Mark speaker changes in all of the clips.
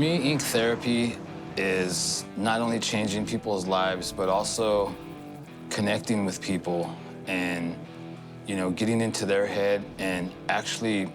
Speaker 1: me, ink therapy is not only changing people's lives, but also connecting with people and, you know, getting into their head and actually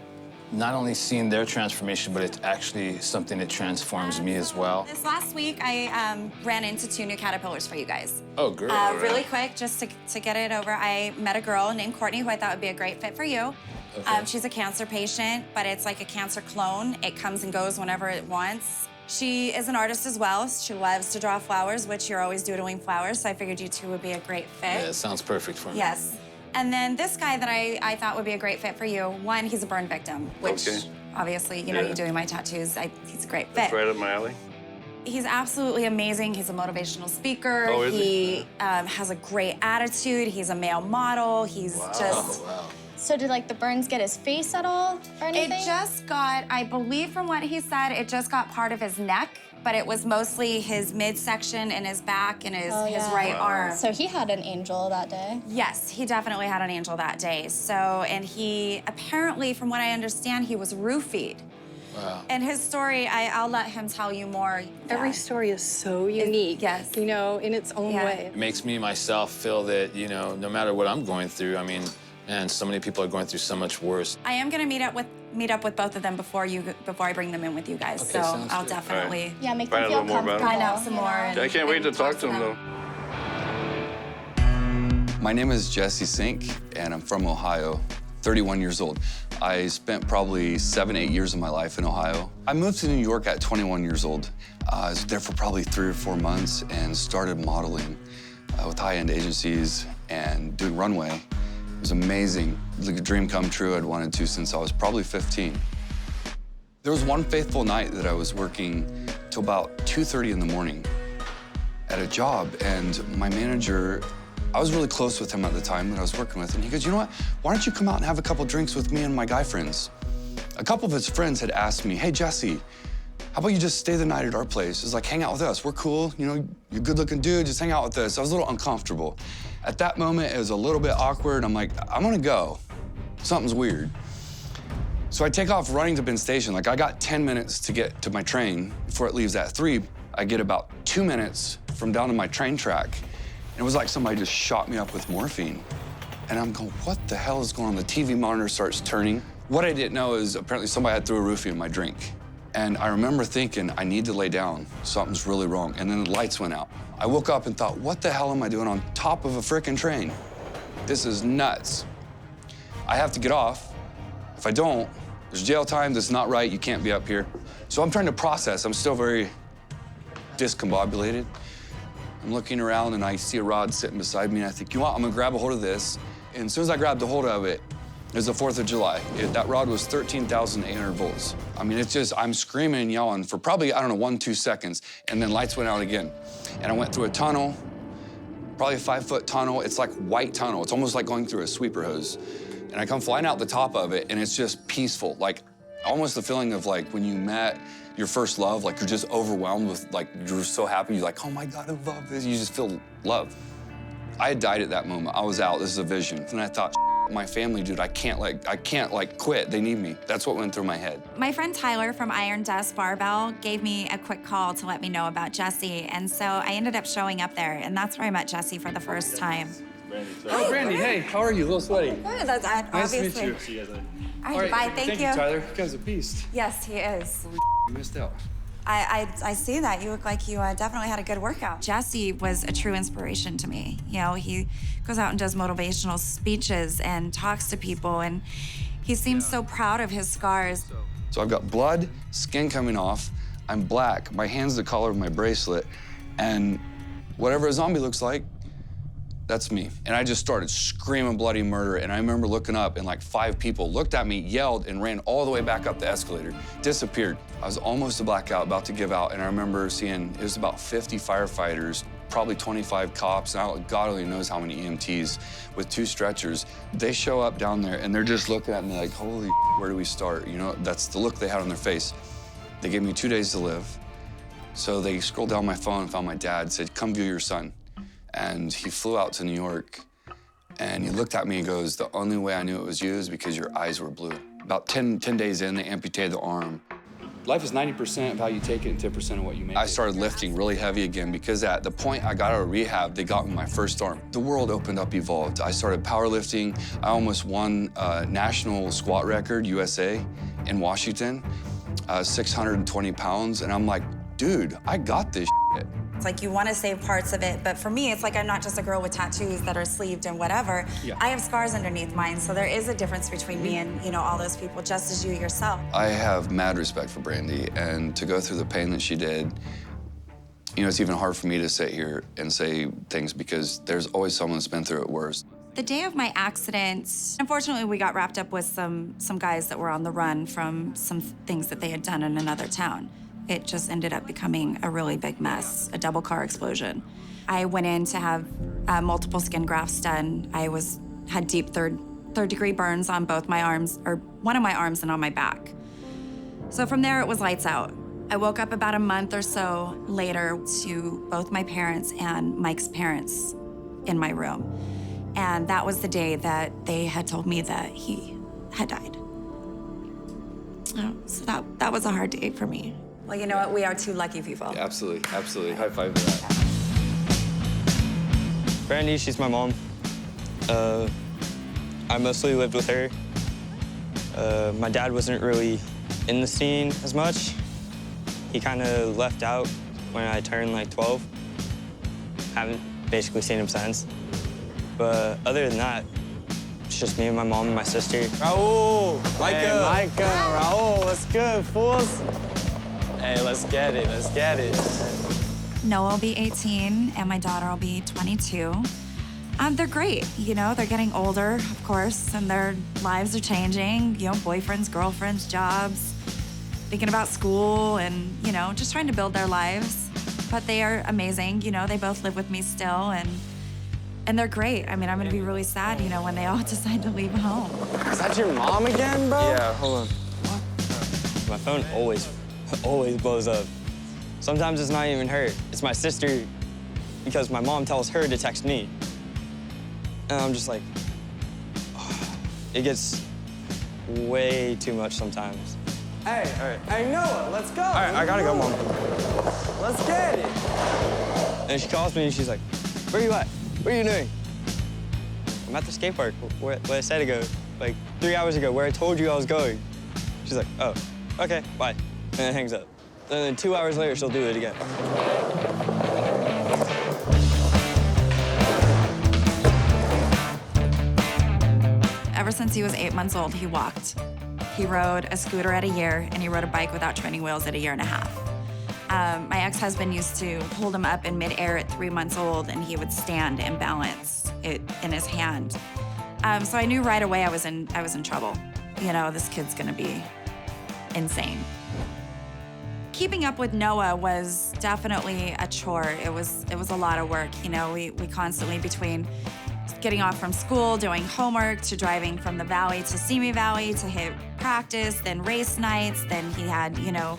Speaker 1: not only seeing their transformation, but it's actually something that transforms me as well.
Speaker 2: This last week, I ran into 2 new caterpillars for you guys.
Speaker 1: Oh, great.
Speaker 2: Really quick, just to get it over, I met a girl named Courtney who I thought would be a great fit for you.
Speaker 1: Okay.
Speaker 2: She's a cancer patient, but it's like a cancer clone. It comes and goes whenever it wants. She is an artist as well. She loves to draw flowers, which you're always doodling flowers, so I figured you two would be a great fit.
Speaker 1: Yeah, it sounds perfect for me.
Speaker 2: Yes. And then this guy that I thought would be a great fit for you, one, he's a burn victim, which obviously, you know, you doing my tattoos, he's a great fit.
Speaker 3: That's right up my alley.
Speaker 2: He's absolutely amazing. He's a motivational speaker.
Speaker 3: Oh, is
Speaker 2: he has a great attitude. He's a male model. He's just...
Speaker 1: Oh, wow.
Speaker 4: So did, like, the burns get his face at all or anything?
Speaker 2: It just got, I believe from what he said, it just got part of his neck, but it was mostly his midsection and his back and his right arm.
Speaker 4: So he had an angel that day?
Speaker 2: Yes, he definitely had an angel that day. So, and he apparently, from what I understand, he was roofied.
Speaker 1: Wow.
Speaker 2: And his story, I'll let him tell you more.
Speaker 5: Every story is so unique,
Speaker 2: yes.
Speaker 5: you know, in its own way.
Speaker 1: It makes me, myself, feel that, you know, no matter what I'm going through, I mean, man, so many people are going through so much worse.
Speaker 2: I am gonna meet up with both of them before I bring them in with you guys.
Speaker 1: Okay,
Speaker 2: so
Speaker 1: sounds
Speaker 2: I'll
Speaker 1: good.
Speaker 2: definitely
Speaker 4: Yeah, make
Speaker 3: Find
Speaker 4: them
Speaker 3: out a
Speaker 4: feel
Speaker 3: little more about
Speaker 4: comfortable.
Speaker 3: it.
Speaker 2: find out some more.
Speaker 3: I can't wait to talk to him, though.
Speaker 6: My name is Jesse Sink, and I'm from Ohio, 31 years old. I spent probably 7, 8 years of my life in Ohio. I moved to New York at 21 years old. I was there for probably 3 or 4 months and started modeling with high-end agencies and doing runway. It was amazing. Like a dream come true. I'd wanted to since I was probably 15. There was one faithful night that I was working till about 2:30 in the morning at a job, and my manager, I was really close with him at the time that I was working with, and he goes, you know what, why don't you come out and have a couple drinks with me and my guy friends? A couple of his friends had asked me, hey, Jesse, how about you just stay the night at our place? It's like, hang out with us, we're cool, you know, you're a good-looking dude, just hang out with us. I was a little uncomfortable. At that moment, it was a little bit awkward. I'm like, I'm gonna go. Something's weird. So I take off running to Penn Station. Like, I got 10 minutes to get to my train before it leaves at 3. I get about 2 minutes from down to my train track. And it was like somebody just shot me up with morphine. And I'm going, what the hell is going on? The TV monitor starts turning. What I didn't know is apparently somebody had threw a roofie in my drink. And I remember thinking, I need to lay down. Something's really wrong. And then the lights went out. I woke up and thought, what the hell am I doing on top of a frickin' train? This is nuts. I have to get off. If I don't, there's jail time, that's not right, you can't be up here. So I'm trying to process, I'm still very discombobulated. I'm looking around and I see a rod sitting beside me and I think, you know what, I'm gonna grab a hold of this. And as soon as I grabbed a hold of it, it was the 4th of July. That rod was 13,800 volts. I mean, it's just, I'm screaming and yelling for probably, I don't know, 1, 2 seconds, and then lights went out again. And I went through a tunnel, probably a 5-foot tunnel. It's like white tunnel. It's almost like going through a sweeper hose. And I come flying out the top of it, and it's just peaceful. Like, almost the feeling of like when you met your first love, like you're just overwhelmed with, like, you're so happy. You're like, oh my God, I love this. You just feel love. I had died at that moment. I was out, this is a vision. And I thought, my family, dude, I can't quit. They need me. That's what went through my head.
Speaker 2: My friend Tyler from Iron Dust Barbell gave me a quick call to let me know about Jesse, and so I ended up showing up there, and that's where I met Jesse for the first time.
Speaker 7: Oh, Brandie, hey, how are you? A little sweaty.
Speaker 2: Good, that's
Speaker 7: Nice
Speaker 2: obviously.
Speaker 7: to meet you.
Speaker 2: All right, bye, thank you.
Speaker 7: Tyler. You guys are a beast.
Speaker 2: Yes, he is.
Speaker 7: You missed out.
Speaker 2: I see that. You look like you definitely had a good workout. Jesse was a true inspiration to me. You know, he goes out and does motivational speeches and talks to people, and he seems so proud of his scars.
Speaker 6: So I've got blood, skin coming off, I'm black, my hand's the color of my bracelet, and whatever a zombie looks like, that's me. And I just started screaming bloody murder, and I remember looking up and like 5 people looked at me, yelled, and ran all the way back up the escalator, disappeared. I was almost to blackout, about to give out, and I remember seeing, it was about 50 firefighters, probably 25 cops, and God only knows how many EMTs with 2 stretchers. They show up down there, and they're just looking at me like, holy, where do we start? You know, that's the look they had on their face. They gave me 2 days to live. So they scrolled down my phone and found my dad, said, come view your son. And he flew out to New York, and he looked at me and goes, the only way I knew it was you is because your eyes were blue. About 10 days in, they amputated the arm.
Speaker 7: Life is 90% of how you take it and 10% of what you make
Speaker 6: I
Speaker 7: it.
Speaker 6: started lifting really heavy again because at the point I got out of rehab, they got me my first arm. The world opened up, evolved. I started powerlifting. I almost won a national squat record, USA, in Washington, 620 pounds. And I'm like, dude, I got this shit.
Speaker 2: It's like you want to save parts of it, but for me, it's like I'm not just a girl with tattoos that are sleeved and whatever.
Speaker 7: Yeah.
Speaker 2: I have scars underneath mine, so there is a difference between me and, you know, all those people, just as you yourself.
Speaker 6: I have mad respect for Brandie, and to go through the pain that she did, you know, it's even hard for me to sit here and say things because there's always someone that's been through it worse.
Speaker 2: The day of my accident, unfortunately, we got wrapped up with some guys that were on the run from some things that they had done in another town. It just ended up becoming a really big mess, a double car explosion. I went in to have multiple skin grafts done. I had deep third degree burns on both my arms, or one of my arms and on my back. So from there, it was lights out. I woke up about a month or so later to both my parents and Mike's parents in my room. And that was the day that they had told me that he had died. So that was a hard day for me. Well, you know what? We are two lucky people.
Speaker 7: Yeah, absolutely, absolutely. High five to that.
Speaker 8: Brandie, she's my mom. I mostly lived with her. My dad wasn't really in the scene as much. He kind of left out when I turned like 12. Haven't basically seen him since. But other than that, it's just me and my mom and my sister.
Speaker 9: Raul! Micah! Raul, what's good, fools? Hey, let's get it, let's get it.
Speaker 2: Noah will be 18, and my daughter will be 22. They're great, you know, they're getting older, of course, and their lives are changing, you know, boyfriends, girlfriends, jobs, thinking about school and, you know, just trying to build their lives. But they are amazing, you know, they both live with me still, and they're great. I mean, I'm gonna be really sad, you know, when they all decide to leave home.
Speaker 9: Is that your mom again, bro?
Speaker 8: Yeah, hold on. What? My phone always blows up. Sometimes it's not even her. It's my sister, because my mom tells her to text me. And I'm just like, it gets way too much sometimes.
Speaker 9: Hey, all right. Hey, Noah, let's go.
Speaker 8: All right, I gotta go, Mom.
Speaker 9: Let's get it.
Speaker 8: And she calls me and she's like, where you at? What are you doing? I'm at the skate park where I said to go, like 3 hours ago, where I told you I was going. She's like, oh, okay, bye. And then hangs up. And then 2 hours later, she'll do it again.
Speaker 2: Ever since he was 8 months old, he walked. He rode a scooter at a year, and he rode a bike without training wheels at 1.5 years. My ex-husband used to hold him up in midair at 3 months old, and he would stand and balance it in his hand. So I knew right away I was in trouble. You know, this kid's gonna be insane. Keeping up with Noah was definitely a chore. It was a lot of work. You know, we constantly, between getting off from school, doing homework, to driving from the valley to Simi Valley to hit practice, then race nights, then he had, you know,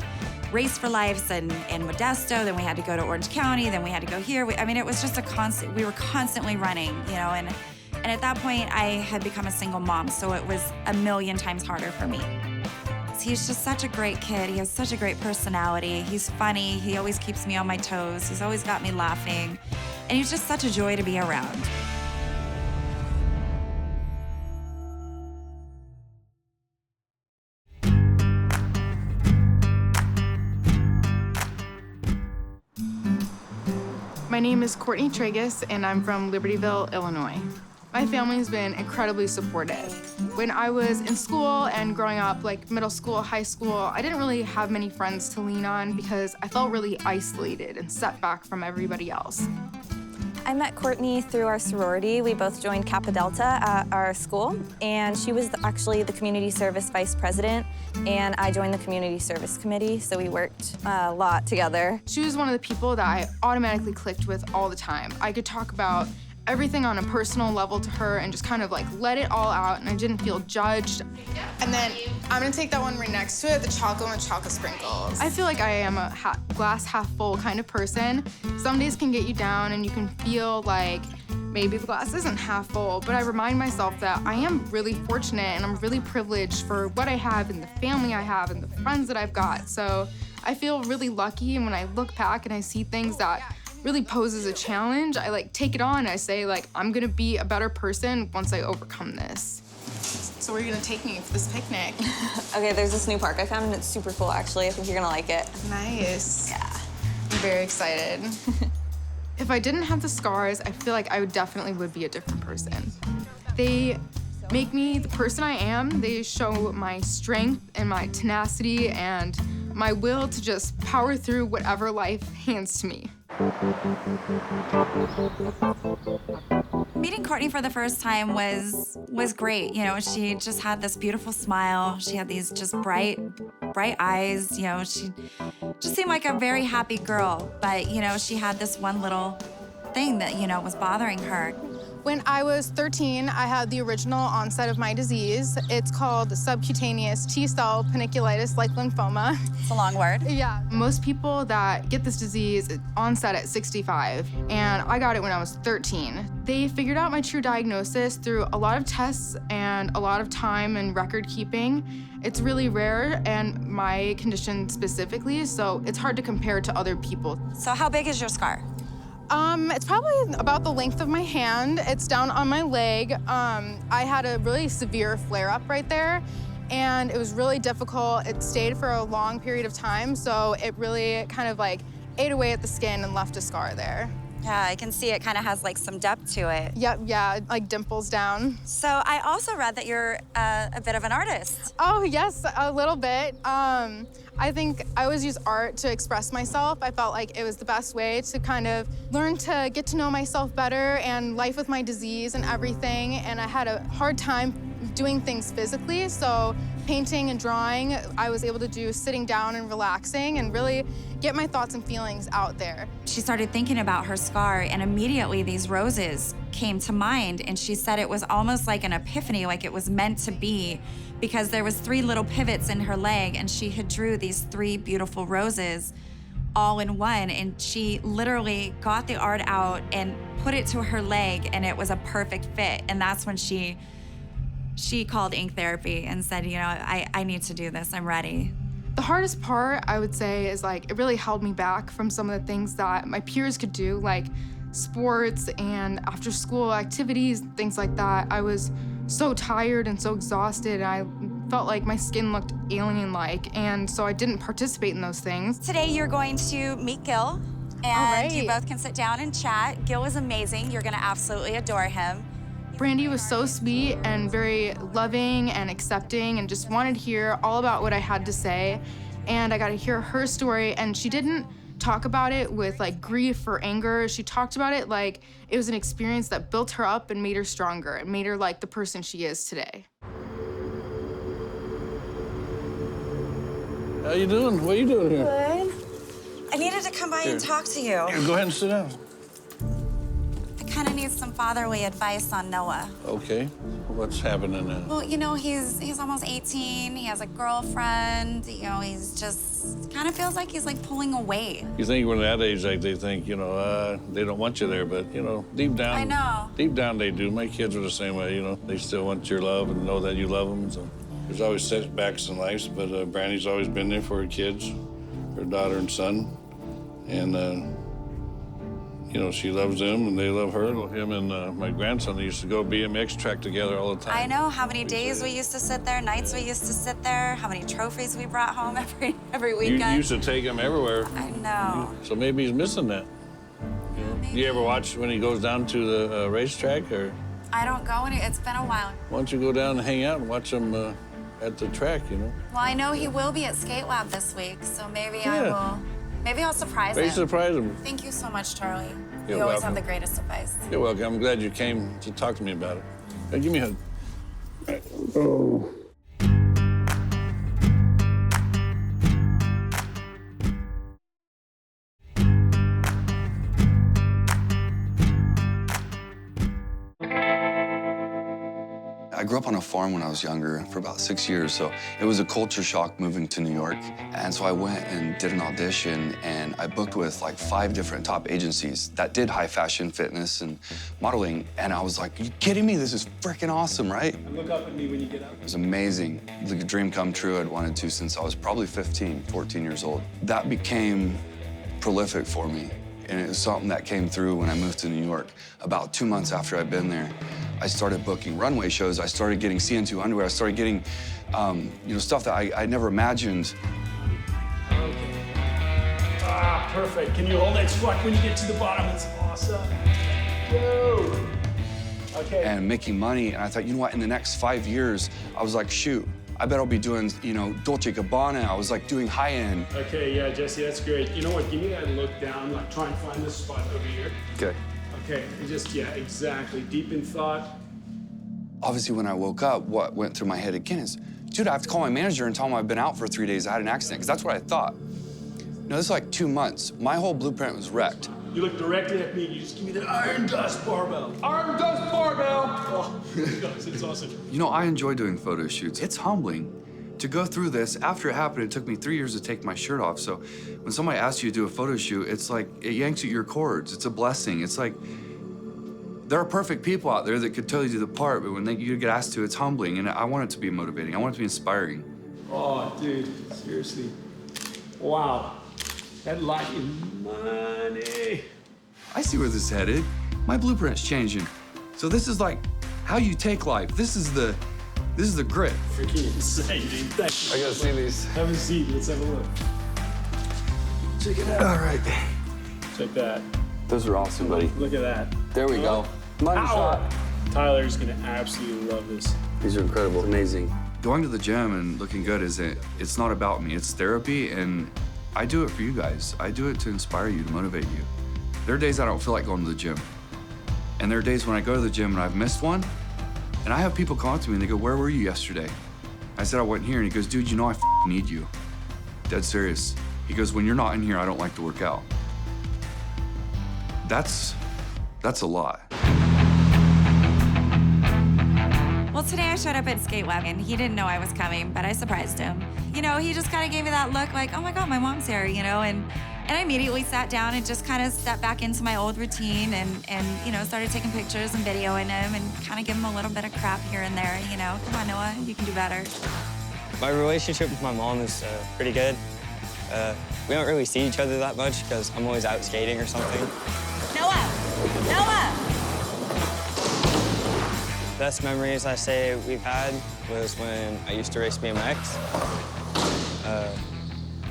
Speaker 2: Race for Lives in Modesto, then we had to go to Orange County, then we had to go here. I mean, it was just we were constantly running, you know, and at that point I had become a single mom, so it was a million times harder for me. He's just such a great kid. He has such a great personality. He's funny. He always keeps me on my toes. He's always got me laughing. And he's just such a joy to be around.
Speaker 10: My name is Courtney Tragus, and I'm from Libertyville, Illinois. My family's been incredibly supportive. When I was in school and growing up, like middle school, high school, I didn't really have many friends to lean on because I felt really isolated and set back from everybody else.
Speaker 11: I met Courtney through our sorority. We both joined Kappa Delta at our school, and she was actually the community service vice president, and I joined the community service committee, so we worked a lot together.
Speaker 10: She was one of the people that I automatically clicked with all the time. I could talk about everything on a personal level to her and just kind of like let it all out, and I didn't feel judged.
Speaker 12: And then I'm gonna take that one right next to it, the chocolate with chocolate sprinkles.
Speaker 10: I feel like I am a glass half full kind of person. Some days can get you down and you can feel like maybe the glass isn't half full, but I remind myself that I am really fortunate and I'm really privileged for what I have and the family I have and the friends that I've got. So I feel really lucky, and when I look back and I see things that really poses a challenge, I like take it on. I say like, I'm gonna be a better person once I overcome this.
Speaker 12: So where are you gonna take me for this picnic?
Speaker 11: Okay, there's this new park I found and it's super cool actually. I think you're gonna like it.
Speaker 12: Nice.
Speaker 11: Yeah.
Speaker 12: I'm very excited.
Speaker 10: If I didn't have the scars, I feel like I would be a different person. They make me the person I am. They show my strength and my tenacity and my will to just power through whatever life hands to me.
Speaker 2: Meeting Courtney for the first time was great. You know, she just had this beautiful smile. She had these just bright eyes. You know, she just seemed like a very happy girl. But, you know, she had this one little thing that, you know, was bothering her.
Speaker 12: When I was 13, I had the original onset of my disease. It's called subcutaneous T-cell panniculitis like lymphoma.
Speaker 2: It's a long word.
Speaker 12: Yeah.
Speaker 10: Most people that get this disease onset at 65, and I got it when I was 13. They figured out my true diagnosis through a lot of tests and a lot of time and record keeping. It's really rare, and my condition specifically, so it's hard to compare to other people.
Speaker 2: So how big is your scar?
Speaker 12: It's probably about the length of my hand. It's down on my leg. I had a really severe flare-up right there, and it was really difficult. It stayed for a long period of time, so it really kind of like ate away at the skin and left a scar there.
Speaker 2: Yeah, I can see it kind of has like some depth to it.
Speaker 12: Yep, yeah, like dimples down.
Speaker 2: So I also read that you're a bit of an artist.
Speaker 12: Oh, yes, a little bit. I think I always use art to express myself. I felt like it was the best way to kind of learn to get to know myself better and life with my disease and everything. And I had a hard time doing things physically, so painting and drawing, I was able to do sitting down and relaxing and really get my thoughts and feelings out there.
Speaker 2: She started thinking about her scar, and immediately these roses came to mind, and she said it was almost like an epiphany, like it was meant to be, because there was 3 little pivots in her leg, and she had drew these 3 beautiful roses all in one, and she literally got the art out and put it to her leg, and it was a perfect fit. And that's when she called ink therapy and said, you know, I need to do this, I'm ready.
Speaker 10: The hardest part, I would say, is like it really held me back from some of the things that my peers could do, like sports and after school activities, things like that. I was so tired and so exhausted, and I felt like my skin looked alien-like, and so I didn't participate in those things.
Speaker 2: Today you're going to meet Gil, and you both can sit down and chat. Gil is amazing. You're gonna absolutely adore him.
Speaker 10: Brandie was so sweet and very loving and accepting and just wanted to hear all about what I had to say. And I got to hear her story, and she didn't talk about it with like grief or anger. She talked about it like it was an experience that built her up and made her stronger. It made her like the person she is today.
Speaker 3: How you doing? What are you doing here?
Speaker 2: Good. I needed to come by and talk to you.
Speaker 3: Here, go ahead and sit down.
Speaker 2: I kind of need some fatherly advice on Noah.
Speaker 3: Okay. What's happening now?
Speaker 2: Well, you know, he's almost 18. He has a girlfriend. You know, he's just kind of feels like he's like pulling away.
Speaker 3: You think when that age, like they think, you know, they don't want you there, but you know, deep down.
Speaker 2: I know.
Speaker 3: Deep down they do. My kids are the same way, you know. They still want your love and know that you love them. So there's always setbacks in life, but Brandie's always been there for her kids, her daughter and son, and. You know, she loves them and they love her. Him and my grandson, they used to go BMX track together all the time.
Speaker 2: I know how many days we used to sit there, nights we used to sit there, how many trophies we brought home every weekend.
Speaker 3: You used to take him everywhere.
Speaker 2: I know.
Speaker 3: So maybe he's missing that. You know? You ever watch when he goes down to the racetrack, or?
Speaker 2: I don't go it's been a while.
Speaker 3: Why don't you go down and hang out and watch him at the track, you know?
Speaker 2: Well, I know he will be at Skate Lab this week, so maybe I will. Maybe I'll surprise him.
Speaker 3: Maybe surprise him.
Speaker 2: Thank you so much, Charlie.
Speaker 3: You're
Speaker 2: you always
Speaker 3: welcome.
Speaker 2: have the greatest advice.
Speaker 3: You're welcome. I'm glad you came to talk to me about it. Hey, give me a hug. Right. Oh.
Speaker 6: I grew up on a a farm when I was younger for about 6 years, so it was a culture shock moving to New York. And so I went and did an audition, and I booked with like 5 different top agencies that did high fashion, fitness, and modeling. And I was like, are you kidding me? This is freaking awesome, right?
Speaker 13: And look up at me when you get up.
Speaker 6: It was amazing. Like a dream come true. I'd wanted to since I was probably 15, 14 years old. That became prolific for me. And it was something that came through when I moved to New York. About 2 months after I'd been there, I started booking runway shows. I started getting CN2 underwear. I started getting, stuff that I never imagined.
Speaker 13: Okay. Ah, perfect. Can you hold that squat when you get to the bottom? It's awesome. Whoa. Okay.
Speaker 6: And making money. And I thought, you know what? In the next 5 years, I was like, shoot, I bet I'll be doing, Dolce & Gabbana. I was like doing high end.
Speaker 13: Okay, yeah, Jesse, that's great. You know what? Give me that look down. Like, try and find this spot over here.
Speaker 6: Okay.
Speaker 13: Okay, and just, yeah, exactly. Deep in thought.
Speaker 6: Obviously, when I woke up, what went through my head again is, dude, I have to call my manager and tell him I've been out for 3 days. I had an accident, because that's what I thought. No, this is like 2 months. My whole blueprint was wrecked.
Speaker 13: You look directly at me and you just give me that iron dust barbell. Iron dust barbell! Oh, it's awesome.
Speaker 6: You know, I enjoy doing photo shoots. It's humbling to go through this. After it happened, it took me 3 years to take my shirt off. So when somebody asks you to do a photo shoot, it's like, it yanks at your cords. It's a blessing. It's like, there are perfect people out there that could totally do the part, but when you get asked to, it's humbling. And I want it to be motivating. I want it to be inspiring.
Speaker 13: Oh, dude, seriously. Wow. That light is money.
Speaker 6: I see where this is headed. My blueprint's changing. So this is like how you take life. This is the grit.
Speaker 13: Freaking insane, dude. Thank you.
Speaker 7: I gotta see these.
Speaker 13: Have a seat. Let's have a look. Check it out.
Speaker 7: All right.
Speaker 13: Check that.
Speaker 7: Those are awesome, buddy.
Speaker 13: Look at that.
Speaker 7: There we go. Money shot.
Speaker 13: Tyler's gonna absolutely love this.
Speaker 7: These are incredible. Amazing.
Speaker 6: Going to the gym and looking good it's not about me. It's therapy, and I do it for you guys. I do it to inspire you, to motivate you. There are days I don't feel like going to the gym. And there are days when I go to the gym and I've missed one, and I have people come up to me and they go, where were you yesterday? I said, I wasn't here. And he goes, dude, you know I need you. Dead serious. He goes, when you're not in here, I don't like to work out. That's a lot.
Speaker 2: Well, today I showed up at Skate Wagon. He didn't know I was coming, but I surprised him. You know, he just kind of gave me that look like, oh my God, my mom's here, and I immediately sat down and just kind of stepped back into my old routine and started taking pictures and videoing him and kind of give him a little bit of crap here and there, Come on, Noah, you can do better.
Speaker 8: My relationship with my mom is pretty good. We don't really see each other that much because I'm always out skating or something.
Speaker 2: Noah!
Speaker 8: Best memories I say we've had was when I used to race BMX.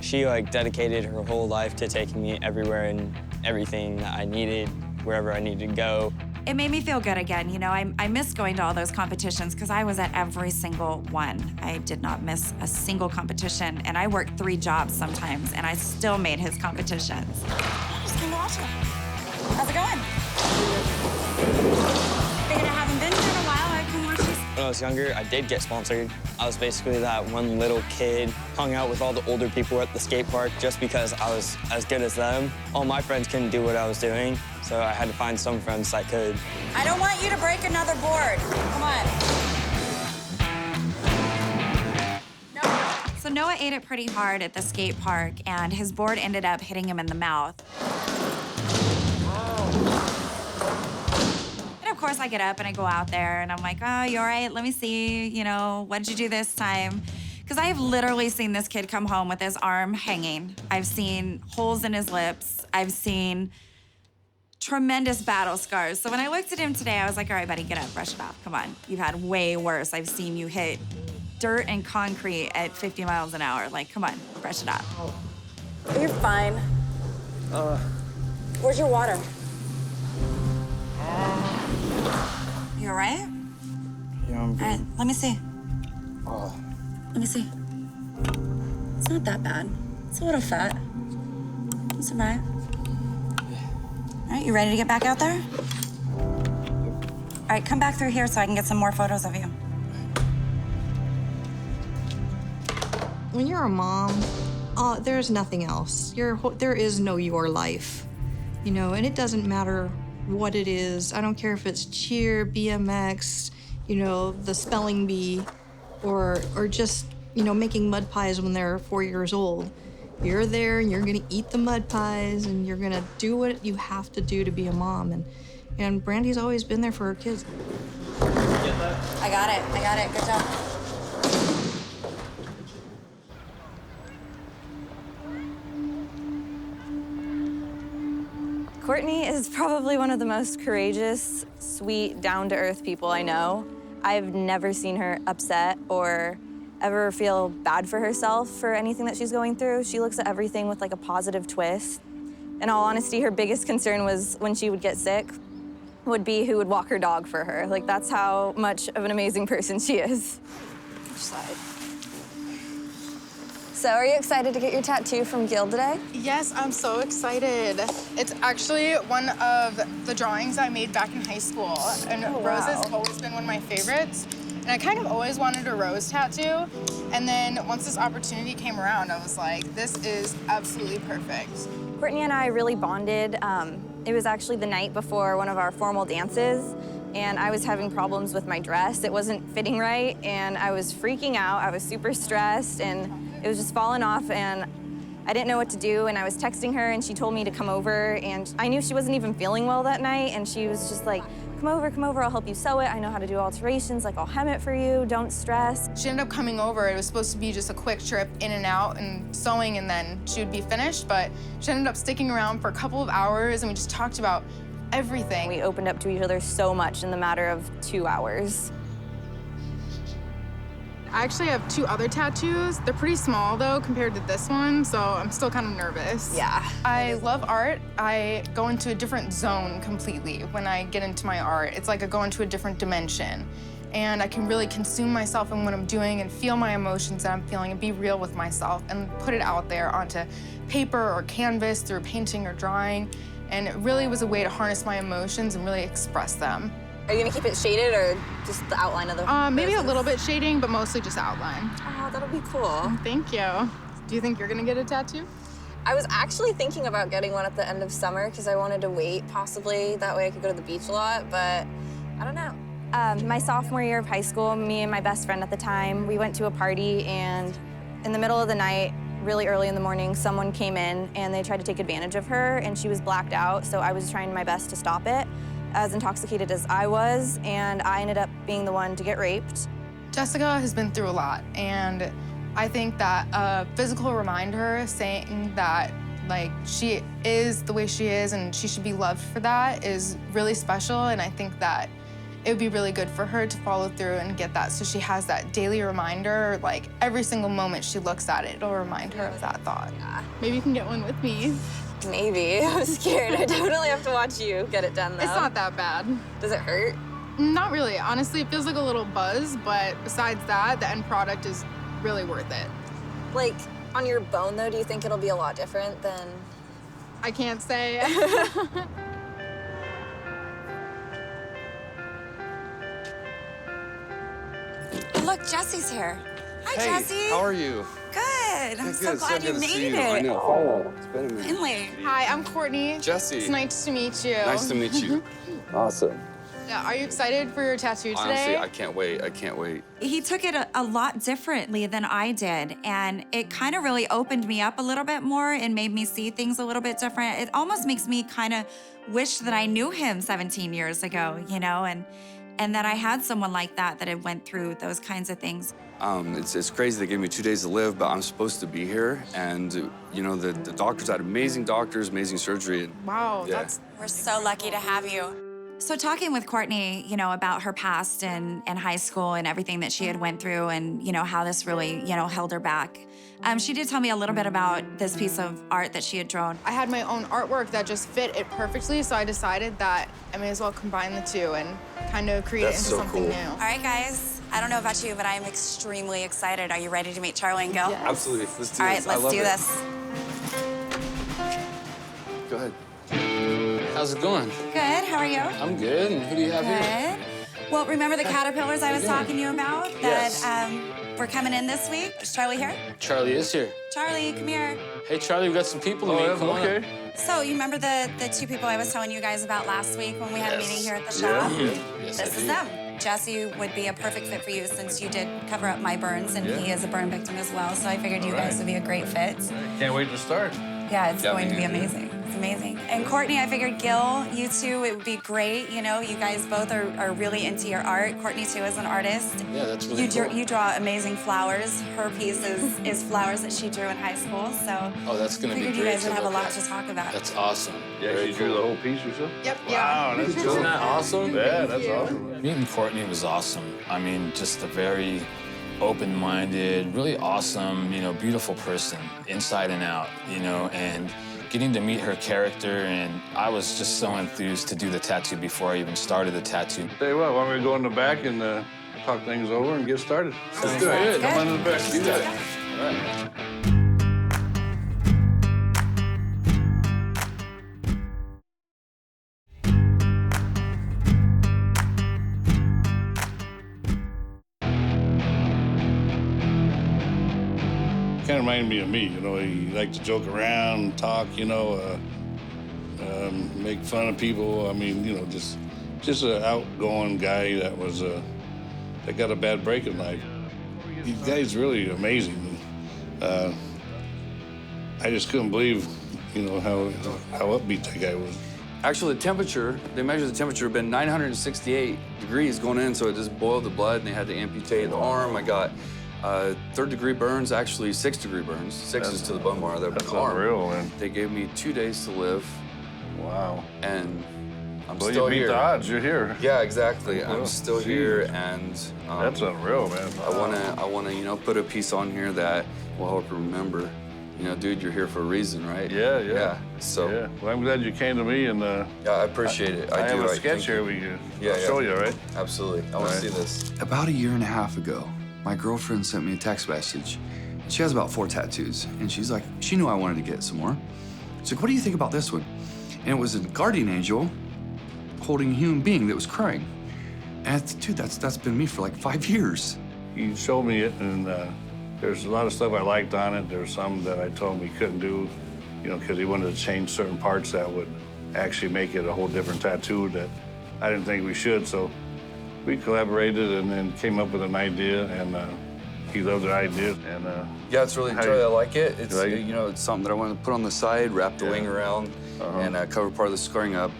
Speaker 8: She dedicated her whole life to taking me everywhere and everything that I needed, wherever I needed to go.
Speaker 2: It made me feel good again, I miss going to all those competitions because I was at every single one. I did not miss a single competition, and I worked 3 jobs sometimes, and I still made his competitions. I just came to watch it. How's it going? Figured I haven't been here in a while. I can watch this.
Speaker 8: When I was younger, I did get sponsored. I was basically that one little kid, hung out with all the older people at the skate park just because I was as good as them. All my friends couldn't do what I was doing, so I had to find some friends that could.
Speaker 2: I don't want you to break another board. Come on. So Noah ate it pretty hard at the skate park, and his board ended up hitting him in the mouth. And of course, I get up and I go out there, and I'm like, oh, you all right? Let me see, what'd you do this time? Because I have literally seen this kid come home with his arm hanging. I've seen holes in his lips. I've seen tremendous battle scars. So when I looked at him today, I was like, all right, buddy, get up, brush it off. Come on. You've had way worse. I've seen you hit dirt and concrete at 50 miles an hour. Like, come on, brush it off.
Speaker 11: You're fine. Where's your water?
Speaker 2: You all right?
Speaker 8: Yeah, I'm good.
Speaker 2: All right, let me see.
Speaker 8: Oh.
Speaker 2: Let me see. It's not that bad. It's a little fat. It's all right. All right, you ready to get back out there? All right, come back through here so I can get some more photos of you.
Speaker 14: When you're a mom, there's nothing else. There is no your life, and it doesn't matter what it is. I don't care if it's cheer, BMX, you know, the spelling bee, or just, you know, making mud pies when they're 4 years old. You're there and you're gonna eat the mud pies and you're gonna do what you have to do to be a mom. And Brandie's always been there for her kids.
Speaker 2: I got it, good job.
Speaker 11: Courtney is probably one of the most courageous, sweet, down-to-earth people I know. I've never seen her upset or ever feel bad for herself for anything that she's going through. She looks at everything with like a positive twist. In all honesty, her biggest concern was when she would get sick, would be who would walk her dog for her. Like, that's how much of an amazing person she is. Which side? So, are you excited to get your tattoo from Gil today?
Speaker 12: Yes, I'm so excited. It's actually one of the drawings I made back in high school. And roses have always been one of my favorites. And I kind of always wanted a rose tattoo. And then once this opportunity came around, I was like, this is absolutely perfect.
Speaker 11: Courtney and I really bonded. It was actually the night before one of our formal dances, and I was having problems with my dress. It wasn't fitting right, and I was freaking out. I was super stressed, and it was just falling off, and I didn't know what to do, and I was texting her, and she told me to come over, and I knew she wasn't even feeling well that night, and she was just like, come over, I'll help you sew it. I know how to do alterations, like I'll hem it for you, don't stress.
Speaker 12: She ended up coming over. It was supposed to be just a quick trip in and out and sewing, and then she would be finished, but she ended up sticking around for a couple of hours, and we just talked about everything.
Speaker 11: We opened up to each other so much in the matter of 2 hours.
Speaker 12: I actually have 2 other tattoos. They're pretty small, though, compared to this one, so I'm still kind of nervous.
Speaker 11: Yeah.
Speaker 12: I love art. I go into a different zone completely when I get into my art. It's like I go into a different dimension, and I can really consume myself in what I'm doing and feel my emotions that I'm feeling and be real with myself and put it out there onto paper or canvas through painting or drawing. And it really was a way to harness my emotions and really express them.
Speaker 11: Are you gonna keep it shaded or just the outline of the
Speaker 12: maybe a little bit shading, but mostly just outline.
Speaker 11: Oh, that'll be cool.
Speaker 12: Thank you. Do you think you're gonna get a tattoo?
Speaker 11: I was actually thinking about getting one at the end of summer because I wanted to wait, possibly. That way I could go to the beach a lot, but I don't know. My sophomore year of high school, me and my best friend at the time, we went to a party, and in the middle of the night, really early in the morning, someone came in and they tried to take advantage of her, and she was blacked out, so I was trying my best to stop it, as intoxicated as I was, and I ended up being the one to get raped.
Speaker 12: Jessica has been through a lot, and I think that a physical reminder saying that like she is the way she is and she should be loved for that is really special, and I think that it would be really good for her to follow through and get that so she has that daily reminder, like every single moment she looks at it, it'll remind her of that thought.
Speaker 11: Yeah.
Speaker 12: Maybe you can get one with me.
Speaker 11: Maybe. I'm scared. I definitely have to watch you get it done, though.
Speaker 12: It's not that bad.
Speaker 11: Does it hurt?
Speaker 12: Not really. Honestly, it feels like a little buzz, but besides that, the end product is really worth it.
Speaker 11: Like, on your bone, though, do you think it'll be a lot different than...
Speaker 12: I can't say.
Speaker 2: Look, Jesse's here. Hi,
Speaker 6: Hey,
Speaker 2: Jesse.
Speaker 6: how are you?
Speaker 2: Good. I'm so glad you made it.
Speaker 6: I know. It's been a minute.
Speaker 2: Finally.
Speaker 12: Hi, I'm Courtney.
Speaker 6: Jesse.
Speaker 12: It's nice to meet you.
Speaker 6: Nice to meet you.
Speaker 7: Awesome.
Speaker 12: Yeah, are you excited for your tattoo today?
Speaker 6: Honestly, I can't wait. I can't wait.
Speaker 2: He took it a lot differently than I did, and it kind of really opened me up a little bit more and made me see things a little bit different. It almost makes me kind of wish that I knew him 17 years ago, you know, and that I had someone like that had went through those kinds of things.
Speaker 6: It's crazy. They gave me 2 days to live, but I'm supposed to be here. And, you know, the doctors had amazing doctors, amazing surgery. And,
Speaker 12: wow,
Speaker 6: yeah.
Speaker 2: We're so lucky to have you. So talking with Courtney, you know, about her past and high school and everything that she had went through and, you know, how this really, you know, held her back. She did tell me a little bit about this piece of art that she had drawn.
Speaker 12: I had my own artwork that just fit it perfectly, so I decided that I may as well combine the two and kind of create it into something new.
Speaker 2: All right, guys. I don't know about you, but I am extremely excited. Are you ready to meet Charlie and Gil?
Speaker 12: Yes.
Speaker 6: Absolutely. Let's do this.
Speaker 2: All right, let's do this.
Speaker 6: Go ahead.
Speaker 1: How's it going?
Speaker 2: Good. How are you?
Speaker 1: I'm good. And who do you have here?
Speaker 2: Good. Well, remember the caterpillars I was talking to you about that were coming in this week? Is Charlie here?
Speaker 1: Charlie is here.
Speaker 2: Charlie, come here.
Speaker 1: Hey, Charlie, we got some people to meet. Come on up.
Speaker 2: So you remember the two people I was telling you guys about last week when we had a meeting here at the shop?
Speaker 1: Yes,
Speaker 2: This is them. Jesse would be a perfect fit for you since you did cover up my burns, and
Speaker 3: Yeah.
Speaker 2: he is a burn victim as well. So I figured you guys would be a great fit.
Speaker 3: Can't wait to start.
Speaker 2: Yeah, it's
Speaker 6: Yeah,
Speaker 2: going to
Speaker 6: me
Speaker 2: be
Speaker 6: neither.
Speaker 2: amazing. It's amazing. And Courtney, I figured Gil, you two, it would be great. You know, you guys both are really into your art. Courtney, too, is an artist.
Speaker 1: Yeah, that's really
Speaker 2: you
Speaker 1: cool.
Speaker 2: You draw amazing flowers. Her piece is flowers that she drew in high school. So
Speaker 1: Oh, that's going
Speaker 2: I
Speaker 1: to be
Speaker 2: figured
Speaker 1: great.
Speaker 2: you guys would have a
Speaker 1: look
Speaker 2: lot
Speaker 1: at.
Speaker 2: to talk about.
Speaker 1: That's awesome.
Speaker 3: Yeah,
Speaker 1: Very
Speaker 3: you drew the whole piece yourself?
Speaker 12: Yep,
Speaker 3: Wow, that's cool.
Speaker 1: Isn't that awesome?
Speaker 3: Yeah, that's awesome.
Speaker 1: Meeting Courtney was awesome. I mean, just a very open-minded, really awesome, you know, beautiful person, inside and out, you know, and getting to meet her character, and I was just so enthused to do the tattoo before I even started the tattoo.
Speaker 3: Tell you what, why don't we go in the back and talk things over and get started?
Speaker 1: Let's do it.
Speaker 3: Come on in the back.
Speaker 1: Do that.
Speaker 3: All right. Kind of reminded me of me, you know. He liked to joke around, talk, you know, make fun of people. I mean, you know, just an outgoing guy that was that got a bad break in life. The guy's really amazing. I just couldn't believe, you know, how upbeat that guy was.
Speaker 6: Actually, the temperature, they measured the temperature, had been 968 degrees going in, so it just boiled the blood, and they had to amputate the arm. I got 3rd-degree burns, actually 6th-degree burns. 6 is to the bone marrow.
Speaker 3: That's unreal, man.
Speaker 6: They gave me 2 days to live.
Speaker 3: Wow.
Speaker 6: And I'm
Speaker 3: Well,
Speaker 6: still
Speaker 3: you beat
Speaker 6: here.
Speaker 3: the odds. You're here.
Speaker 6: Yeah, exactly.
Speaker 3: Well,
Speaker 6: I'm still here, and
Speaker 3: that's unreal, man.
Speaker 6: I wanna, you know, put a piece on here that will help remember. You know, dude, you're here for a reason, right?
Speaker 3: Yeah.
Speaker 6: So.
Speaker 3: Yeah. Well, I'm glad you came to me, and
Speaker 6: yeah, I appreciate it.
Speaker 3: I
Speaker 6: do.
Speaker 3: have a
Speaker 6: Thank
Speaker 3: sketch
Speaker 6: you.
Speaker 3: here. We can
Speaker 6: Yeah,
Speaker 3: show you, all right?
Speaker 6: Absolutely. I want to see this.
Speaker 15: About a year and a half ago, my girlfriend sent me a text message. She has about 4 tattoos, and she's like, she knew I wanted to get some more. She's like, what do you think about this one? And it was a guardian angel holding a human being that was crying. And I thought, dude, that's been me for like 5 years.
Speaker 3: He showed me it, and there's a lot of stuff I liked on it. There's some that I told him he couldn't do, you know, because he wanted to change certain parts that would actually make it a whole different tattoo that I didn't think we should. So we collaborated and then came up with an idea, and he loved the idea. And
Speaker 6: Yeah, it's really, Charlie, I like it. It's,
Speaker 3: like it?
Speaker 6: you know, it's something that I want to put on the side, wrap the wing around, and cover part of the scarring up.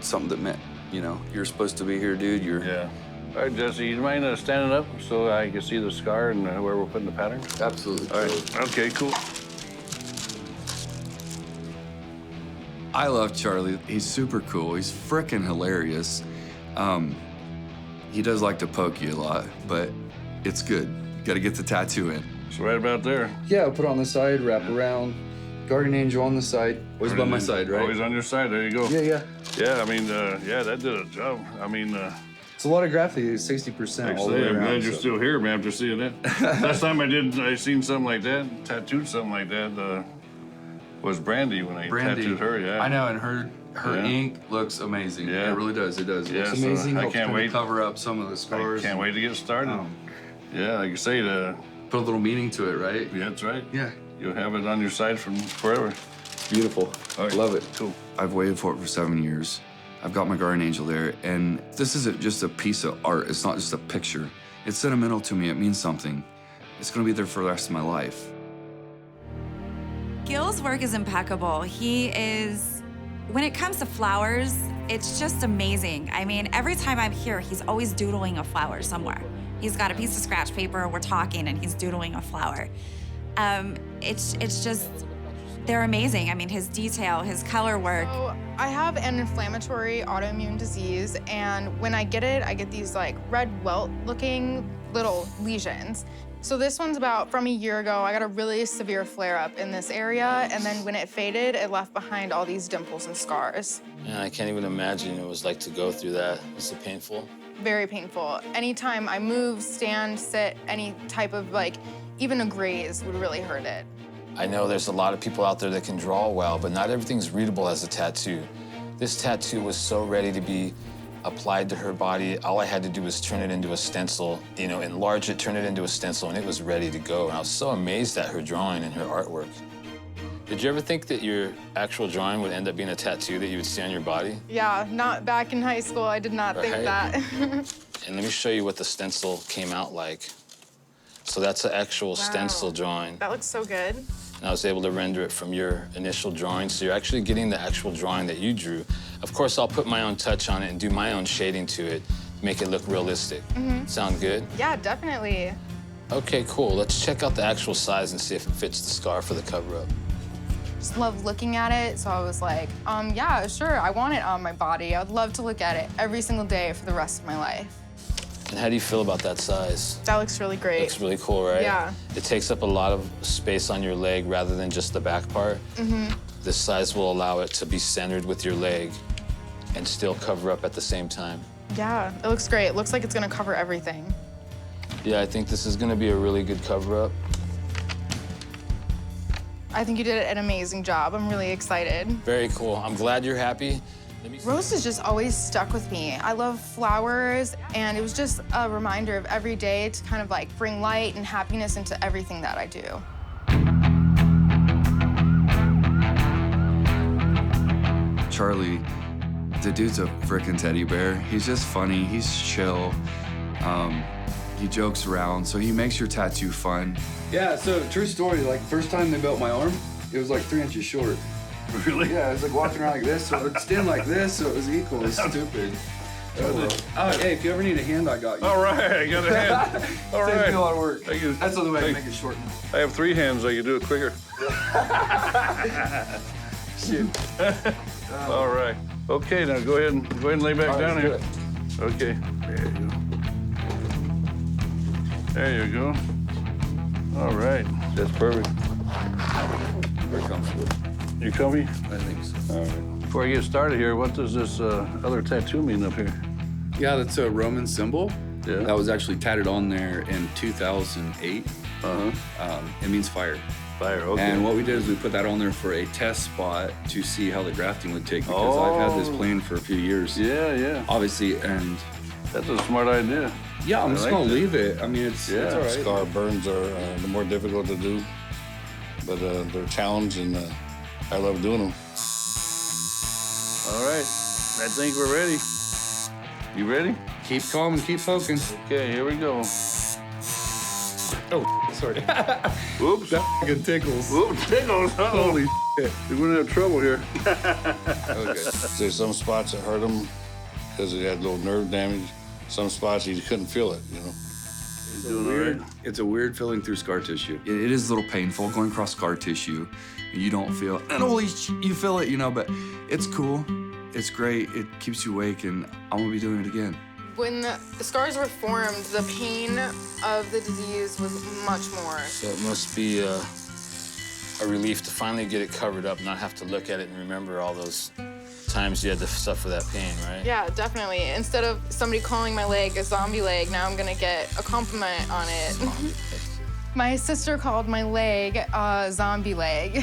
Speaker 6: Something that meant, you know, you're supposed to be here, dude.
Speaker 3: Yeah. All right, Jesse, you mind standing up so I can see the scar and where we're putting the pattern?
Speaker 6: Absolutely.
Speaker 3: All right. Okay, cool.
Speaker 15: I love Charlie. He's super cool. He's frickin' hilarious. He does like to poke you a lot, but it's good. You gotta get the tattoo in.
Speaker 3: It's right about there.
Speaker 6: Yeah, put it on the side, wrap around. Guardian angel on the side. Always by my side, right?
Speaker 3: Always on your side. There you go.
Speaker 6: Yeah.
Speaker 3: Yeah, I mean, yeah, that did a job. I mean,
Speaker 6: It's a lot of graphic, 60% all the way
Speaker 3: actually, I'm
Speaker 6: around.
Speaker 3: glad you're still here, man, after seeing that. Last time I seen something like that, tattooed something like that, was Brandie when I tattooed her, yeah.
Speaker 6: I know, and her
Speaker 3: Yeah.
Speaker 6: ink looks amazing.
Speaker 3: Yeah.
Speaker 6: It really does. It does. It
Speaker 3: Yeah,
Speaker 6: looks
Speaker 3: so
Speaker 6: amazing.
Speaker 3: I
Speaker 6: Helps
Speaker 3: can't
Speaker 6: kinda
Speaker 3: wait.
Speaker 6: cover up some of the
Speaker 3: I
Speaker 6: scars.
Speaker 3: can't wait to get started. Yeah, like you say,
Speaker 6: put a little meaning to it, right?
Speaker 3: Yeah, that's right.
Speaker 6: Yeah.
Speaker 3: You'll have it on your side from forever.
Speaker 6: Beautiful.
Speaker 3: All right.
Speaker 6: Love it.
Speaker 3: Cool.
Speaker 15: I've waited for it for 7 years. I've got my guardian angel there, and this isn't just a piece of art. It's not just a picture. It's sentimental to me. It means something. It's gonna be there for the rest of my life.
Speaker 2: Gil's work is impeccable. He is, when it comes to flowers, it's just amazing. I mean, every time I'm here, he's always doodling a flower somewhere. He's got a piece of scratch paper, we're talking, and he's doodling a flower. It's just, they're amazing. I mean, his detail, his color work.
Speaker 12: So I have an inflammatory autoimmune disease, and when I get these like red welt-looking little lesions. So this one's about from a year ago. I got a really severe flare-up in this area, and then when it faded, it left behind all these dimples and scars.
Speaker 1: And I can't even imagine what it was like to go through that. Was it painful?
Speaker 12: Very painful. Anytime I move, stand, sit, any type of like, even a graze would really hurt it.
Speaker 1: I know there's a lot of people out there that can draw well, but not everything's readable as a tattoo. This tattoo was so ready to be applied to her body. All I had to do was turn it into a stencil, you know, enlarge it, turn it into a stencil, and it was ready to go. And I was so amazed at her drawing and her artwork. Did you ever think that your actual drawing would end up being a tattoo that you would see on your body?
Speaker 12: Yeah, not back in high school. I did not think
Speaker 1: Right.
Speaker 12: that.
Speaker 1: And let me show you what the stencil came out like. So that's an actual stencil drawing.
Speaker 10: That looks so good.
Speaker 1: And I was able to render it from your initial drawing, so you're actually getting the actual drawing that you drew. Of course, I'll put my own touch on it and do my own shading to it, make it look realistic. Sound good?
Speaker 10: Yeah, definitely.
Speaker 1: Okay, cool. Let's check out the actual size and see if it fits the scar for the cover-up.
Speaker 10: Just love looking at it, so I was like, yeah, sure, I want it on my body. I would love to look at it every single day for the rest of my life.
Speaker 1: And how do you feel about that size?
Speaker 10: That looks really great.
Speaker 1: Looks really cool, right?
Speaker 10: Yeah.
Speaker 1: It takes up a lot of space on your leg rather than just the back part. This size will allow it to be centered with your leg and still cover up at the same time.
Speaker 10: Yeah, it looks great. It looks like it's gonna cover everything.
Speaker 1: Yeah, I think this is gonna be a really good cover-up.
Speaker 10: I think you did an amazing job. I'm really excited.
Speaker 1: Very cool. I'm glad you're happy.
Speaker 10: Roses just always stuck with me. I love flowers, and it was just a reminder of every day to kind of like bring light and happiness into everything that I do.
Speaker 15: Charlie, the dude's a frickin' teddy bear. He's just funny, he's chill. He jokes around, so he makes your tattoo fun. Yeah, so true story, like first time they built my arm, it was like 3 inches short. Really? Yeah, I was like walking around like this, so it would stand like this, so it was equal. It's stupid. Oh, hey, if you ever need a hand, I got you.
Speaker 3: All right, I got a hand. All right.
Speaker 15: Saves me a lot of work.
Speaker 3: Thank you.
Speaker 15: That's the only way I can make it shorten.
Speaker 3: I have 3 hands, so you do it quicker.
Speaker 15: Shoot.
Speaker 3: All right. Okay, now go ahead and lay back down here. Okay. There you go. There you go. All right. That's perfect.
Speaker 15: Very comfortable.
Speaker 3: You comfy?
Speaker 15: I think so.
Speaker 3: All right. Before I get started here, what does this other tattoo mean up here?
Speaker 15: Yeah, that's a Roman symbol.
Speaker 3: Yeah.
Speaker 15: That was actually tatted on there in 2008. It means fire.
Speaker 3: Fire, okay.
Speaker 15: And what we did is we put that on there for a test spot to see how the grafting would take, because I've had this planned for a few years.
Speaker 3: Yeah, yeah.
Speaker 15: Obviously, and...
Speaker 3: That's a smart idea.
Speaker 15: Yeah, I'm just
Speaker 3: like
Speaker 15: gonna
Speaker 3: that.
Speaker 15: leave it. I mean, it's all right.
Speaker 3: Scar burns are the more difficult to do, but they're a challenge, and I love doing them. All right, I think we're ready. You ready?
Speaker 15: Keep calm and keep poking.
Speaker 3: Okay, here we go.
Speaker 15: Oh, sorry.
Speaker 3: Whoops.
Speaker 15: That fucking tickles.
Speaker 3: Whoops, tickles. Holy shit. We're gonna have trouble here.
Speaker 15: Okay.
Speaker 3: There's some spots that hurt him because he had a little nerve damage. Some spots he couldn't feel it, you know. He's doing all right.
Speaker 15: It's a weird feeling through scar tissue. It is a little painful going across scar tissue. And you don't feel, and holy you feel it, you know, but it's cool. It's great. It keeps you awake, and I'm gonna be doing it again.
Speaker 10: When the scars were formed, the pain of the disease was much more.
Speaker 1: So it must be a relief to finally get it covered up, not have to look at it and remember all those times you had to suffer that pain, right?
Speaker 10: Yeah, definitely. Instead of somebody calling my leg a zombie leg, now I'm gonna get a compliment on it. My sister called my leg a zombie leg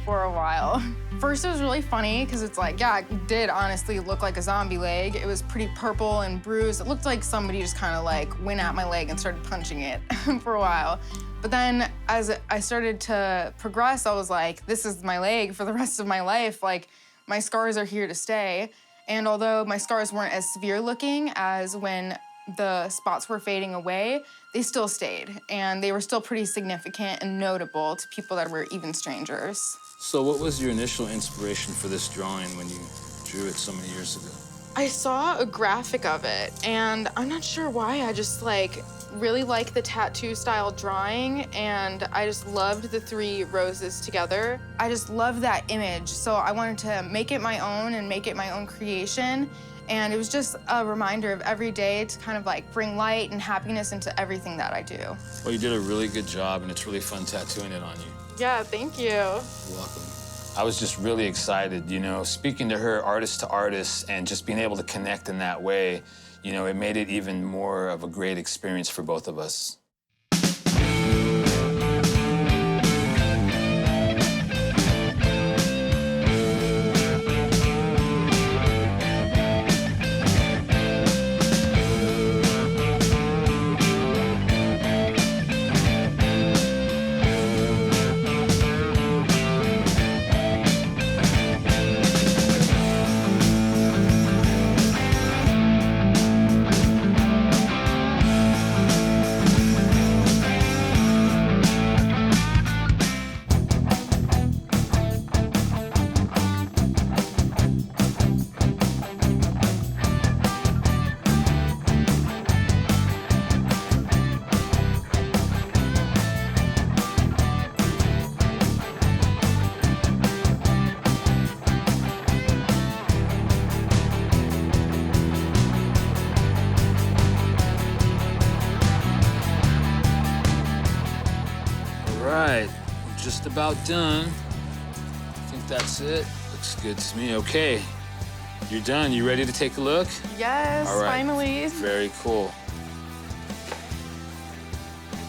Speaker 10: for a while. First, it was really funny because it's like, yeah, it did honestly look like a zombie leg. It was pretty purple and bruised. It looked like somebody just kind of like went at my leg and started punching it for a while. But then as I started to progress, I was like, this is my leg for the rest of my life. Like, my scars are here to stay. And although my scars weren't as severe looking as when the spots were fading away, they still stayed. And they were still pretty significant and notable to people that were even strangers.
Speaker 1: So what was your initial inspiration for this drawing when you drew it so many years ago?
Speaker 10: I saw a graphic of it, and I'm not sure why. I just really like the tattoo style drawing, and I just loved the 3 roses together. I just loved that image, so I wanted to make it my own and make it my own creation. And it was just a reminder of every day to kind of bring light and happiness into everything that I do.
Speaker 1: Well, you did a really good job, and it's really fun tattooing it on you.
Speaker 10: Yeah, thank you.
Speaker 1: You're welcome. I was just really excited, you know, speaking to her artist to artist and just being able to connect in that way, you know, it made it even more of a great experience for both of us. right, we're just about done. I think that's it. Looks good to me. Okay, you're done. You ready to take a look?
Speaker 10: Yes,
Speaker 1: All right.
Speaker 10: finally.
Speaker 1: Very cool.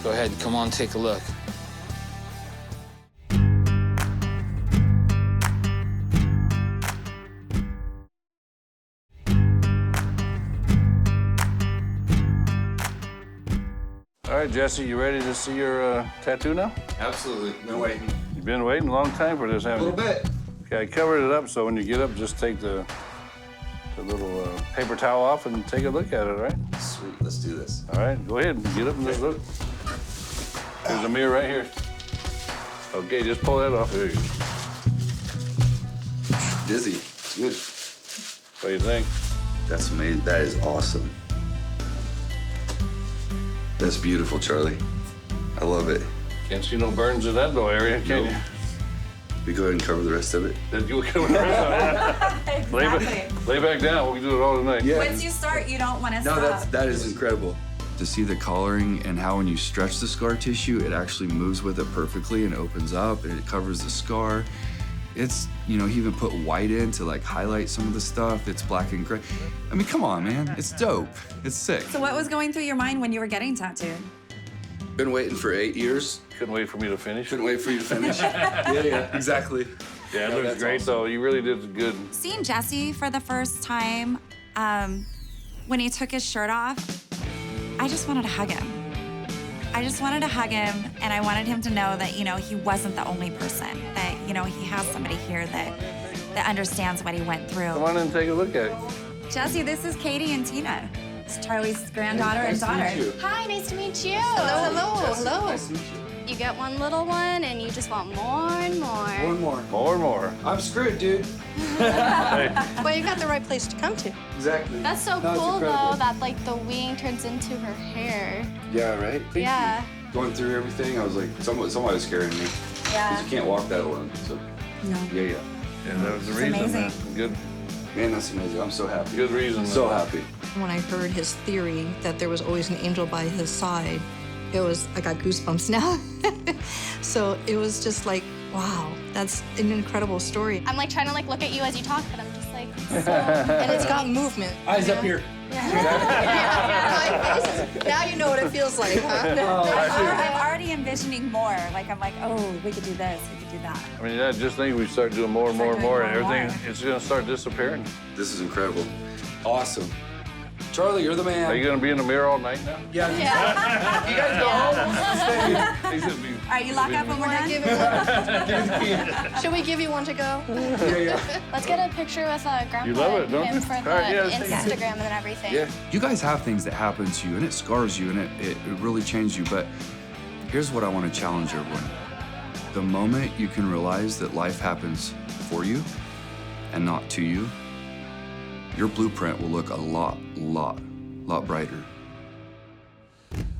Speaker 1: Go ahead, come on, take a look.
Speaker 3: All right, Jesse, you ready to see your tattoo now?
Speaker 15: Absolutely. Been waiting.
Speaker 3: You've been waiting a long time for this, haven't you?
Speaker 15: A little bit.
Speaker 3: Okay, I covered it up so when you get up, just take the little paper towel off and take a look at it, all right?
Speaker 15: Sweet. Let's do this.
Speaker 3: All right, go ahead and get up and just look. There's a mirror right here. Okay, just pull that off. There you go.
Speaker 15: Dizzy. It's good.
Speaker 3: What do you think?
Speaker 15: That's amazing. That is awesome. That's beautiful, Charlie. I love it.
Speaker 3: Can't see no burns in that little area, can you?
Speaker 15: We go ahead and cover the rest of it.
Speaker 3: Then you cover the rest of it.
Speaker 2: Exactly.
Speaker 3: Lay back down. We can do it all tonight.
Speaker 15: Yeah.
Speaker 2: Once you start, you don't want to
Speaker 15: No,
Speaker 2: stop.
Speaker 15: that is incredible. To see the coloring and how when you stretch the scar tissue, it actually moves with it perfectly and opens up and it covers the scar. It's, you know, he even put white in to like highlight some of the stuff. It's black and gray. I mean, come on, man. It's dope. It's sick.
Speaker 2: So what was going through your mind when you were getting tattooed?
Speaker 15: Been waiting for 8 years.
Speaker 3: Couldn't wait for me to finish.
Speaker 15: Couldn't wait for you to finish. yeah, exactly.
Speaker 3: Yeah, it
Speaker 15: No,
Speaker 3: looks
Speaker 15: that's
Speaker 3: great,
Speaker 15: awesome.
Speaker 3: though. You really did good.
Speaker 2: Seeing Jesse for the first time, when he took his shirt off, I just wanted to hug him. I just wanted to hug him, and I wanted him to know that, you know, he wasn't the only person, that, you know, he has somebody here that understands what he went through.
Speaker 3: Come on in and take a look at it.
Speaker 2: Jesse, this is Katie and Tina. It's Charlie's granddaughter and daughter.
Speaker 4: Hi, nice to meet you.
Speaker 5: Hello, hello.
Speaker 15: Nice to meet you.
Speaker 4: You get one little one and you just want more and more.
Speaker 15: One more.
Speaker 3: More and more.
Speaker 15: I'm screwed, dude.
Speaker 5: Well, you got the right place to come to.
Speaker 15: Exactly.
Speaker 4: That's so
Speaker 15: No, it's
Speaker 4: cool
Speaker 15: incredible.
Speaker 4: though that like the wing turns into her hair.
Speaker 15: Yeah, right?
Speaker 4: Yeah.
Speaker 15: Going through everything, I was like, somebody was scaring me.
Speaker 4: Yeah.
Speaker 15: Because you can't walk that alone. So,
Speaker 2: No.
Speaker 15: yeah.
Speaker 3: Yeah, that was the
Speaker 2: It's
Speaker 3: reason,
Speaker 2: amazing.
Speaker 3: man. Good,
Speaker 15: Man, that's amazing. I'm so happy.
Speaker 3: good reason.
Speaker 15: So
Speaker 3: man.
Speaker 15: happy.
Speaker 14: When I heard his theory that there was always an angel by his side, I got goosebumps now. So it was just like, wow, that's an incredible story.
Speaker 4: I'm like trying to like look at you as you talk, but I'm just like so
Speaker 5: And it's got movement.
Speaker 15: Eyes up here.
Speaker 5: Now you know what it feels like, huh?
Speaker 2: I'm already envisioning more. Like, I'm like, oh, we could do this, we could do that.
Speaker 3: I mean, yeah, just think we start doing more and more and more, and
Speaker 2: Start doing more and
Speaker 3: everything, it's gonna start disappearing.
Speaker 15: This is incredible. Awesome. Charlie, you're the man.
Speaker 3: Are you gonna be in the mirror all night now?
Speaker 15: Yeah. You guys go home.
Speaker 3: He's gonna be.
Speaker 2: All right, you lock up when we're done?
Speaker 5: Give it one. Should we give you one to go?
Speaker 15: Yeah.
Speaker 4: let's get a picture with Grandpa
Speaker 3: You love it,
Speaker 4: and
Speaker 3: don't
Speaker 4: him
Speaker 3: you?
Speaker 4: for the
Speaker 3: All right, yeah, take it.
Speaker 4: Instagram and everything.
Speaker 15: Yeah.
Speaker 6: You guys have things that happen to you and it scars you and it really changes you, but here's what I want to challenge everyone. The moment you can realize that life happens for you and not to you, your blueprint will look a lot brighter.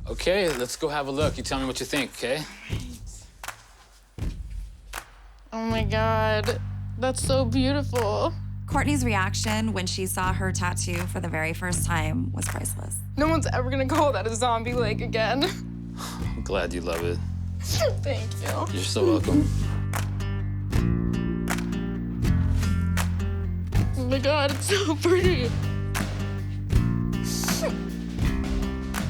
Speaker 1: Okay, let's go have a look. You tell me what you think, okay?
Speaker 10: Oh my God, that's so beautiful.
Speaker 2: Courtney's reaction when she saw her tattoo for the very first time was priceless.
Speaker 10: No one's ever gonna call that a zombie leg again.
Speaker 1: I'm glad you love it.
Speaker 10: Thank you.
Speaker 1: You're so welcome.
Speaker 10: Oh my God, it's so pretty.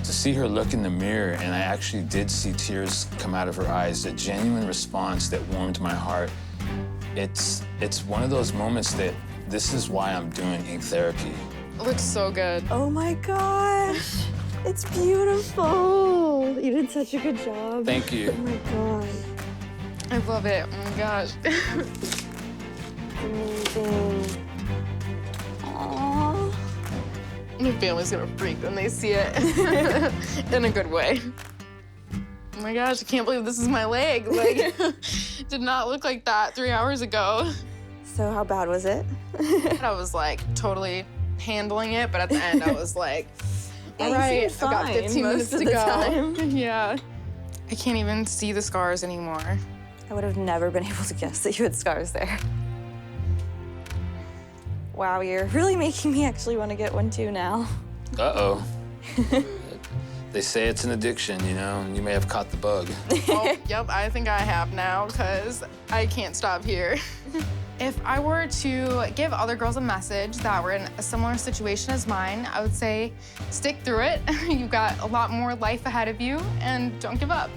Speaker 1: To see her look in the mirror, and I actually did see tears come out of her eyes, a genuine response that warmed my heart. It's one of those moments that this is why I'm doing ink therapy.
Speaker 10: It looks so good.
Speaker 5: Oh my gosh. It's beautiful. You did such a good job.
Speaker 1: Thank you.
Speaker 5: Oh my God.
Speaker 10: I love it. Oh my gosh.
Speaker 5: Amazing. Aww.
Speaker 10: My family's gonna freak when they see it in a good way. Oh my gosh, I can't believe this is my leg. Like, did not look like that 3 hours ago.
Speaker 5: So how bad was it?
Speaker 10: I was like totally handling it, but at the end I was like, all right, I've got 15 minutes to go. Yeah. I can't even see the scars anymore.
Speaker 11: I would have never been able to guess that you had scars there. Wow, you're really making me actually want to get one too now.
Speaker 1: Uh-oh. They say it's an addiction, you know, and you may have caught the bug.
Speaker 12: Oh, yep, I think I have now because I can't stop here. If I were to give other girls a message that were in a similar situation as mine, I would say stick through it. You've got a lot more life ahead of you, and don't give up.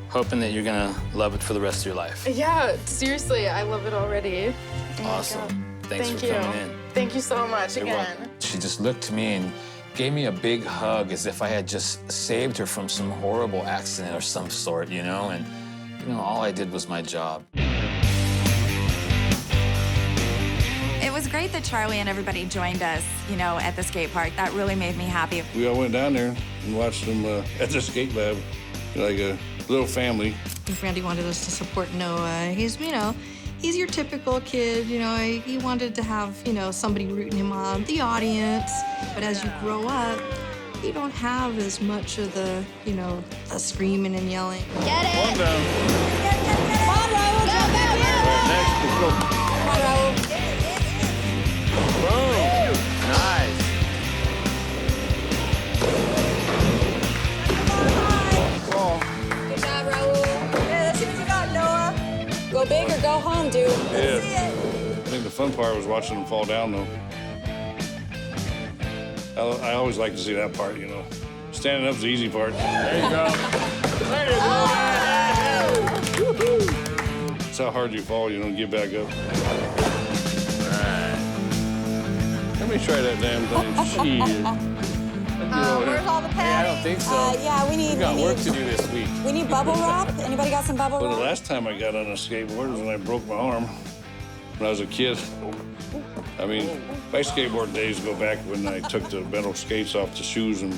Speaker 1: Hoping that you're gonna love it for the rest of your life.
Speaker 12: Yeah, seriously, I love it already. Oh my
Speaker 1: Awesome.
Speaker 12: God.
Speaker 1: Thanks
Speaker 12: Thank
Speaker 1: for
Speaker 12: you.
Speaker 1: coming in.
Speaker 12: Thank you so much
Speaker 1: You're
Speaker 12: again.
Speaker 1: welcome. She just looked to me and gave me a big hug as if I had just saved her from some horrible accident or some sort, you know? And, you know, all I did was my job.
Speaker 2: It was great that Charlie and everybody joined us, you know, at the skate park. That really made me happy.
Speaker 3: We all went down there and watched them at the skate lab, like a little family.
Speaker 14: Brandie wanted us to support Noah. He's, you know, he's your typical kid, you know, he wanted to have, you know, somebody rooting him on, the audience. But as you grow up, you don't have as much of the, you know, the screaming and yelling.
Speaker 4: Get it!
Speaker 3: One down.
Speaker 4: Come on, Raul, jump back in!
Speaker 3: Next, let's go.
Speaker 4: Come on, Raul.
Speaker 1: Boom! Nice.
Speaker 11: Good job, Raul. Yeah, let's see what you got, Noah. Go big or go home, dude. Let's see it.
Speaker 3: I think the fun part was watching them fall down, though. I always like to see that part, you know. Standing up's the easy part. There you go. There you go. That's how hard you fall, you know, get back up. All right. Let me try that damn thing. Shit.
Speaker 11: Where's all the padding?
Speaker 1: Yeah, I don't think so.
Speaker 11: Yeah, we need.
Speaker 1: We got work to do this week.
Speaker 11: We need bubble wrap. Anybody got some bubble
Speaker 3: Well, the
Speaker 11: wrap?
Speaker 3: last time I got on a skateboard was when I broke my arm when I was a kid. I mean, my skateboard days go back when I took the metal skates off the shoes and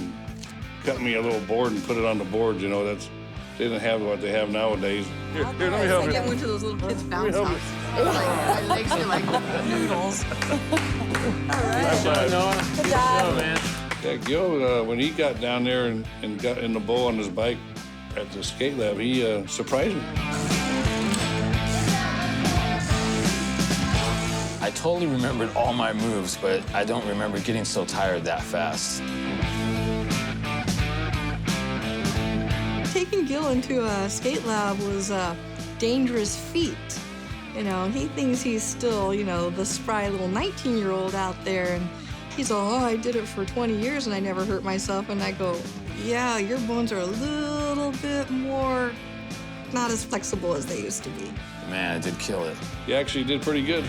Speaker 3: cut me a little board and put it on the board. You know, they didn't have what they have nowadays. Here, let me help you.
Speaker 14: I went to those little kids' bounce
Speaker 3: help you.
Speaker 14: houses. My legs are like noodles.
Speaker 3: Nice job, Noah.
Speaker 11: Good job.
Speaker 1: man.
Speaker 3: Yeah, Gil, when he got down there and got in the bowl on his bike at the skate lab, he surprised me.
Speaker 1: I totally remembered all my moves, but I don't remember getting so tired that fast.
Speaker 14: Taking Gil into a skate lab was a dangerous feat. You know, he thinks he's still, you know, the spry little 19-year-old out there, and he's all, oh, I did it for 20 years and I never hurt myself. And I go, yeah, your bones are a little bit more not as flexible as they used to be.
Speaker 1: Man, I did kill it.
Speaker 3: You actually did pretty good.